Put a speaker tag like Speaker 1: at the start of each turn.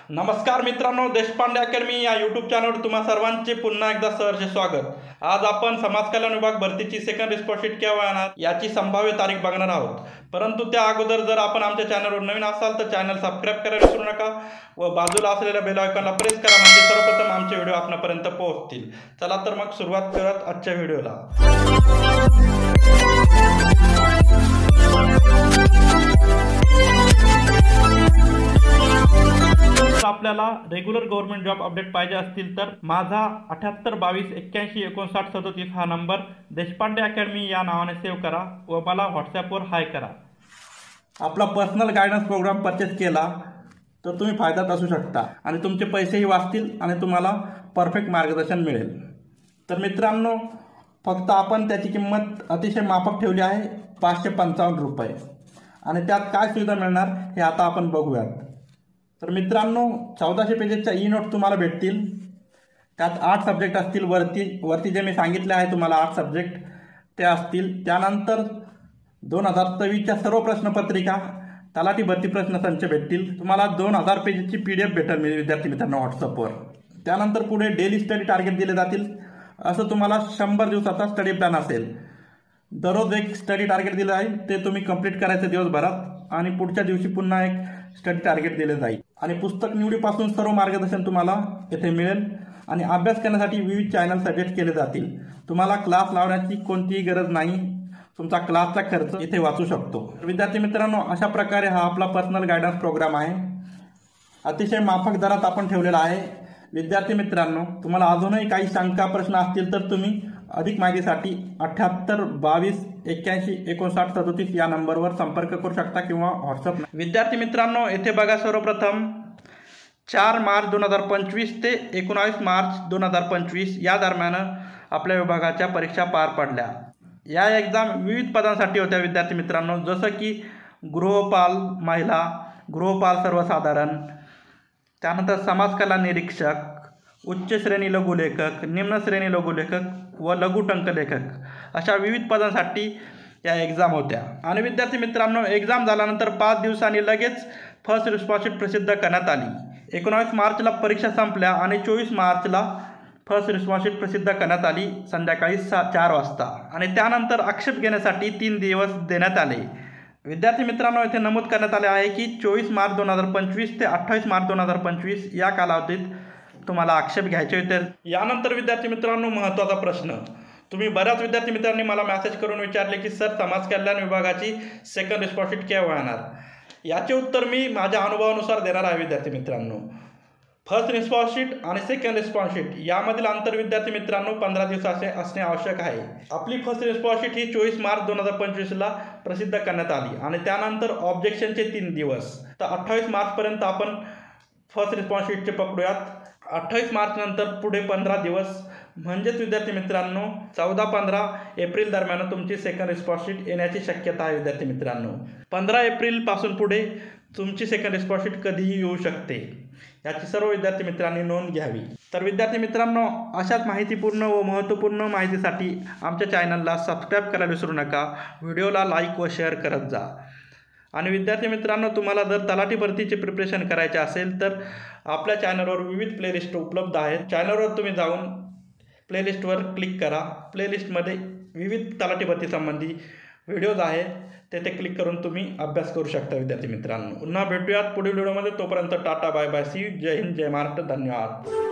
Speaker 1: नमस्कार मित्रांनो, देशपांडे अकॅडमी या यूट्यूब चॅनलवर तुम्हा सर्वांचे पुन्हा एकदा सहर्ष स्वागत। आज आपण समाज कल्याण विभाग भरतीची सेकंड रिस्पॉन्स शीट केव्हा येणार याची संभाव्य तारीख बघणार आहोत। परंतु त्या अगोदर जर आपण आमच्या चॅनलवर नवीन असाल तर चॅनल सबस्क्राइब करायला विसरू नका व बाजूला असलेल्या बेल आयकॉनला प्रेस करा, म्हणजे सर्वप्रथम आमचे व्हिडिओ आपल्यापर्यंत पोहोचतील। चला तर मग सुरुवात करूयात आजच्या व्हिडिओला। आपल्याला रेग्युलर गव्हर्नमेंट जॉब अपडेट पाहिजे असतील तर माझा 7822815937 हा नंबर देशपांडे अकॅडमी या नावाने सेव्ह करा व मला व्हॉट्सॲपवर हाय करा। आपला पर्सनल गायडन्स प्रोग्राम परचेस केला तर तुम्ही फायद्यात असू शकता आणि तुमचे पैसेही वाचतील आणि तुम्हाला परफेक्ट मार्गदर्शन मिळेल। तर मित्रांनो, फक्त आपण त्याची किंमत अतिशय माफक ठेवली आहे, 555 रुपये, आणि त्यात काय सुविधा मिळणार हे आता आपण बघूयात। तर मित्रांनो, 1400 पेजेसच्या ई नोट तुम्हाला भेटतील। त्यात 8 सब्जेक्ट असतील, वरती जे मी सांगितले आहे तुम्हाला 8 सब्जेक्ट ते असतील। त्यानंतर 2024च्या सर्व प्रश्नपत्रिका, तलाठी भरती प्रश्नसंच भेटतील तुम्हाला। 2000 पेजेसची PDF भेटेल विद्यार्थी मित्रांनो व्हॉट्सअपवर। त्यानंतर पुढे डेली स्टडी टार्गेट दिले जातील। असं तुम्हाला 100 दिवसाचा स्टडी प्लॅन असेल। दररोज एक स्टडी टार्गेट दिलं आहे, ते तुम्ही कंप्लीट करायचं दिवसभरात आणि पुढच्या दिवशी पुन्हा एक स्टडी टार्गेट दिले जाईल। आणि पुस्तक निवडीपासून सर्व मार्गदर्शन तुम्हाला येथे मिळेल आणि अभ्यास करण्यासाठी विविध चॅनल सजेस्ट केले जातील। तुम्हाला क्लास लावण्याची कोणतीही गरज नाही, तुमचा क्लासचा खर्च इथे वाचू शकतो। विद्यार्थी मित्रांनो, अशा प्रकारे हा आपला पर्सनल गायडन्स प्रोग्राम आहे, अतिशय माफक दरात आपण ठेवलेला आहे। विद्यार्थी मित्रांनो, तुम्हाला अजूनही काही शंका प्रश्न असतील तर तुम्ही अधिक माहितीसाठी 7822815937 या नंबरवर संपर्क करू शकता किंवा व्हॉट्सअप। विद्यार्थी मित्रांनो, येथे बघा, सर्वप्रथम 4 मार्च 2025 ते 19 मार्च 2025 या दरम्यान आपल्या विभागाच्या परीक्षा पार पडल्या। या एक्झाम विविध पदांसाठी होत्या विद्यार्थी मित्रांनो, जसं की गृहपाल महिला, गृहपाल सर्वसाधारण, त्यानंतर समाज कल्याण निरीक्षक, उच्च श्रेणी लघुलेखक, निम्न श्रेणी लघुलेखक व लघु टंकलेखक, अशा विविध पदांसाठी या एक्झाम होत्या। आणि विद्यार्थी मित्रांनो, एक्झाम झाल्यानंतर 5 दिवसांनी लगेच फर्स्ट रिस्पॉन्स शीट प्रसिद्ध करण्यात आली। 19 मार्चला परीक्षा संपल्या आणि 24 मार्चला फर्स्ट रिस्पॉन्स शीट प्रसिद्ध करण्यात आली संध्याकाळी 4 वाजता। आणि त्यानंतर आक्षेप घेण्यासाठी 3 दिवस देण्यात आले। विद्यार्थी मित्रांनो, येथे नमूद करण्यात आले आहे की 24 मार्च 2025 ते 28 मार्च 2025 या कालावधीत तुम्हाला आक्षेप घ्यायचे होते। यानंतर विद्यार्थी मित्रांनो, महत्त्वाचा प्रश्न, तुम्ही बऱ्याच विद्यार्थी मित्रांनी मला मेसेज करून विचारले की सर, समाज कल्याण विभागाची सेकंड रिस्पॉन्स शीट केव्हा येणार? याचे उत्तर मी माझ्या अनुभवानुसार देणार आहे विद्यार्थी मित्रांनो। फर्स्ट रिस्पॉन्स शीट आणि सेकंड रिस्पॉन्स शीट यामधील अंतर विद्यार्थी मित्रांनो 15 दिवसाचे असणे आवश्यक आहे। आपली फर्स्ट रिस्पॉन्स शीट ही 24 मार्च 2025ला प्रसिद्ध करण्यात आली आणि त्यानंतर ऑब्जेक्शनचे 3 दिवस, तर 28 मार्चपर्यंत आपण फर्स्ट रिस्पॉन्स शीटचे पकडूयात। 28 मार्च नंतर पुढे 15 दिवस, म्हणजेच विद्यार्थी मित्रांनो 14-15 एप्रिल दरम्यान तुमची सेकंड रिस्पॉन्स शीट येण्याची शक्यता आहे। विद्यार्थी मित्रांनो, 15 एप्रिलपासून पुढे तुमची सेकंड रिस्पॉन्स शीट कधीही येऊ शकते, याची सर्व विद्यार्थी मित्रांनी नोंद घ्यावी। तर विद्यार्थी मित्रांनो, अशाच माहितीपूर्ण व महत्त्वपूर्ण माहितीसाठी आमच्या चॅनलला सबस्क्राईब करायला विसरू नका, व्हिडिओला लाईक व शेअर करत जा। आणि विद्यार्थी मित्रांनो, तुम्हाला जर तलाठी भरतीचे प्रिपरेशन करायचे असेल तर आपल्या चॅनलवर विविध प्लेलिस्ट उपलब्ध आहेत। चॅनलवर तुम्ही जाऊन प्लेलिस्टवर क्लिक करा, प्लेलिस्टमध्ये विविध तलाठी भरती संबंधी व्हिडिओज आहेत, तेथे क्लिक करून तुम्ही अभ्यास करू शकता। विद्यार्थी मित्रांनो, पुन्हा भेटूयात पुढील व्हिडिओमध्ये, तोपर्यंत tata, bye bye, see you, जय हिंद, जय महाराष्ट्र, धन्यवाद।